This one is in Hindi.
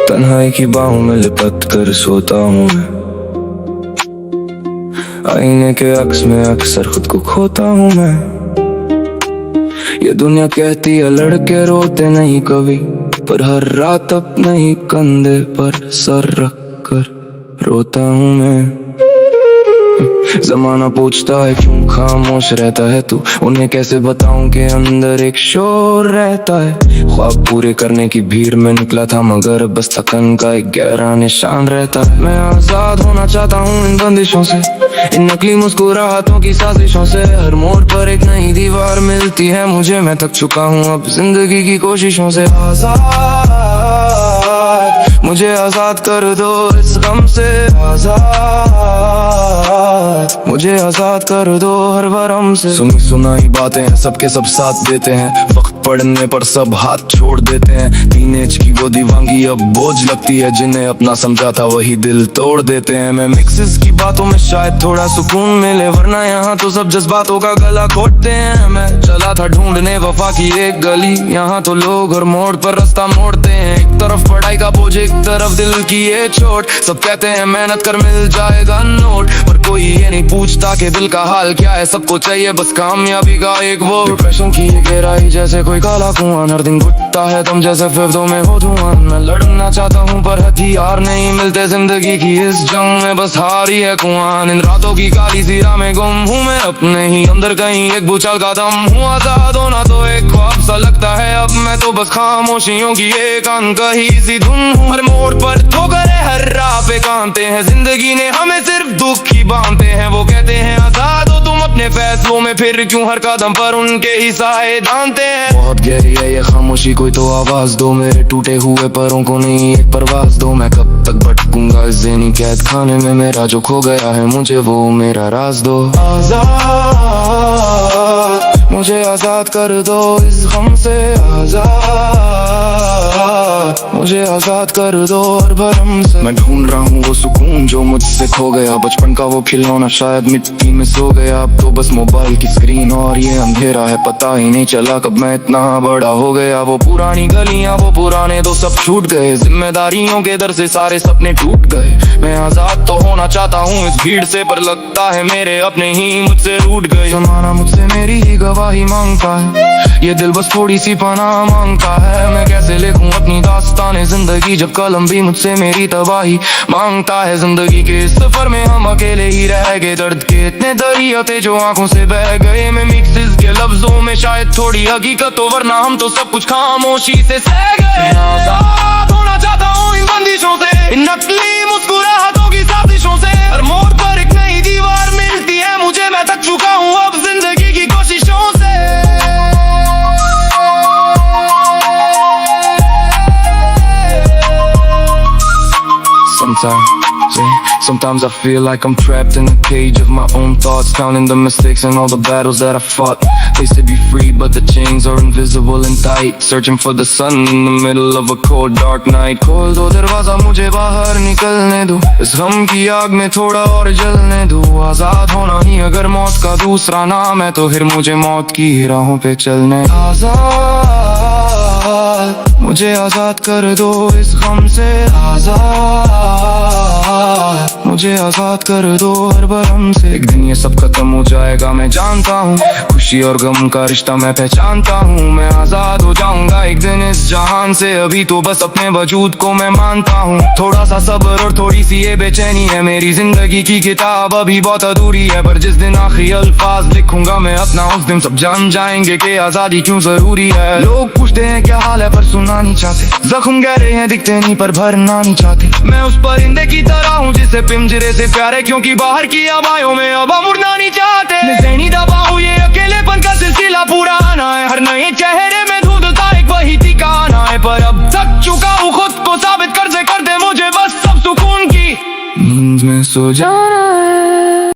तन्हाई की बाहों में लिपट कर सोता हूँ मैं, आईने के अक्स में अक्सर खुद को खोता हूँ मैं। ये दुनिया कहती है लड़के रोते नहीं कभी, पर हर रात अपने ही कंधे पर सर रख कर रोता हूँ मैं। जमाना पूछता है क्यों खामोश रहता है तू, उन्हें कैसे बताऊं कि अंदर एक शोर रहता है। ख्वाब पूरे करने की भीड़ में निकला था, मगर बस थकन का एक गहरा निशान रहता है। मैं आजाद होना चाहता हूँ इन बंदिशों से, इन नकली मुस्कुराहटों की साजिशों से। हर मोड़ पर एक नई दीवार मिलती है मुझे, मैं थक चुका हूँ अब जिंदगी की कोशिशों से। आजाद मुझे आजाद कर दो इस गम से, आजाद मुझे आजाद कर दो हर भरम से। सुनी सुनाई बातें हैं, सबके सब साथ देते हैं, वक्त पड़ने पर सब हाथ छोड़ देते हैं। टीनेज की वो दीवानगी अब बोझ लगती है, जिन्हें अपना समझा था वही दिल तोड़ देते हैं। मैं मिक्सेस की बातों में शायद थोड़ा सुकून मिले, वरना यहाँ तो सब जज्बातों का गला घोटते हैं। मैं चला था ढूंढने वफा की एक गली, यहाँ तो लोग हर मोड़ पर रास्ता मोड़ते हैं। एक तरफ पढ़ाई का बोझ, एक तरफ दिल की ये चोट। सब कहते हैं मेहनत कर मिल जाएगा नोट, पर कोई ये नहीं पूछता कि दिल का हाल क्या है। सबको चाहिए बस कामयाबी का एक वो। डिप्रेशन की ये गहराई जैसे कोई काला कुआं, हर दिन घुटता है तुम जैसे फिफ्थों में हो धुआं। मैं लड़ना चाहता हूँ पर हथियार नहीं मिलते, जिंदगी की इस जंग में बस हारी है कुआं। इन रातों की काली सीरा में गुम हूँ मैं, अपने ही अंदर कहीं एक भूचाल का दम हूँ। आजाद होना तो एक ख्वाब सा लगता है अब, मैं तो बस खामोशियों की एक अनकही सी धुन हूँ। हर मोड़ पर ठोकरें, हर राह पे कांटे हैं, जिंदगी ने हमें सिर्फ दुख ही बांधते हैं। वो कहते हैं आजाद हो तुम अपने फैसलों में, फिर क्यों हर कदम पर उनके ही साए दांते हैं। बहुत गहरी है ये खामोशी, कोई तो आवाज दो, मेरे टूटे हुए पैरों को नहीं एक परवाज दो। मैं कब तक भटकूंगा इस ज़हनी कैद खाने में, मेरा जो खो गया है मुझे वो मेरा राज दो। आजाद मुझे आजाद कर दो इस गम से, आजाद मुझे आजाद कर दो हर भरम से। मैं ढूंढ रहा हूँ वो सुकून जो मुझसे खो गया, बचपन का वो खिलौना शायद मिट्टी में सो गया। अब तो बस मोबाइल की स्क्रीन और ये अंधेरा है, पता ही नहीं चला कब मैं इतना बड़ा हो गया। वो पुरानी गलियां, वो पुराने तो सब छूट गए, जिम्मेदारियों के दर से सारे सपने टूट गए। मैं आजाद तो होना चाहता हूँ इस भीड़ से, पर लगता है मेरे अपने ही मुझसे रूठ गए। जमाना मुझसे मेरी ही गवाही मांगता है, ये दिल बस थोड़ी सी पनाह मांगता है। मैं कैसे लिखूं अपनी दास्ताने जिंदगी, जब कलम भी मुझसे मेरी तबाही मांगता है। जिंदगी के इस सफर में हम अकेले ही रह गए, दर्द के इतने दरिया थे जो आंखों से बह गए। मैं मिक्सेस के लफ्जों में शायद थोड़ी हकीकत हो, वरना हम तो सब कुछ खामोशी से सह गए। आजाद होना चाहता हूँ इन बंदिशों से, इन नकली मुस्कुराहटों की साजिशों से। हर मोड़ पर एक नई दीवार मिलती है मुझे, मैं थक चुका हूँ अब जिंदगी की कोशिशों से। Sometimes I feel like I'm trapped in a cage of my own thoughts, counting the mistakes and all the battles that I fought. They say be free, but the chains are invisible and tight, searching for the sun in the middle of a cold dark night. खोल दो दरवाजा मुझे बाहर निकलने दो, इस गम की आग में थोड़ा और जलने दो। आजाद होना ही अगर मौत का दूसरा नाम है, तो फिर मुझे मौत की राहों पे चलने। आजाद मुझे आजाद कर दो इस गम से, आजाद मुझे आजाद कर दो हर भरम से। एक दिन ये सब खत्म हो जाएगा मैं जानता हूँ, खुशी और गम का रिश्ता मैं पहचानता हूँ। मैं आजाद हो जाऊंगा एक दिन इस जहान से, अभी तो बस अपने वजूद को मैं मानता हूँ। थोड़ा सा सब्र और थोड़ी सी ये बेचैनी है, मेरी जिंदगी की किताब अभी बहुत अधूरी है। पर जिस दिन आखिरी अल्फाज लिखूंगा मैं अपना, उस दिन सब जान जाएंगे कि आजादी क्यों जरूरी है। लोग पूछते हैं क्या हाल है पर सुनना नहीं चाहते, जख्म गहरे हैं दिखते नहीं पर भरना नहीं चाहते। मैं उस परिंदे की तरह हूँ जिसे पिंजरे से प्यार है, क्योंकि बाहर की हवाओं में अब हम उड़ना नहीं चाहते। मैं ज़हनी दबा हूँ, ये अकेलेपन का सिलसिला पुराना है, हर नए चेहरे में ढूंढता एक वही ठिकाना है। पर अब थक चुका हूँ खुद को साबित कर दे मुझे बस सब सुकून की नींद में सो जा।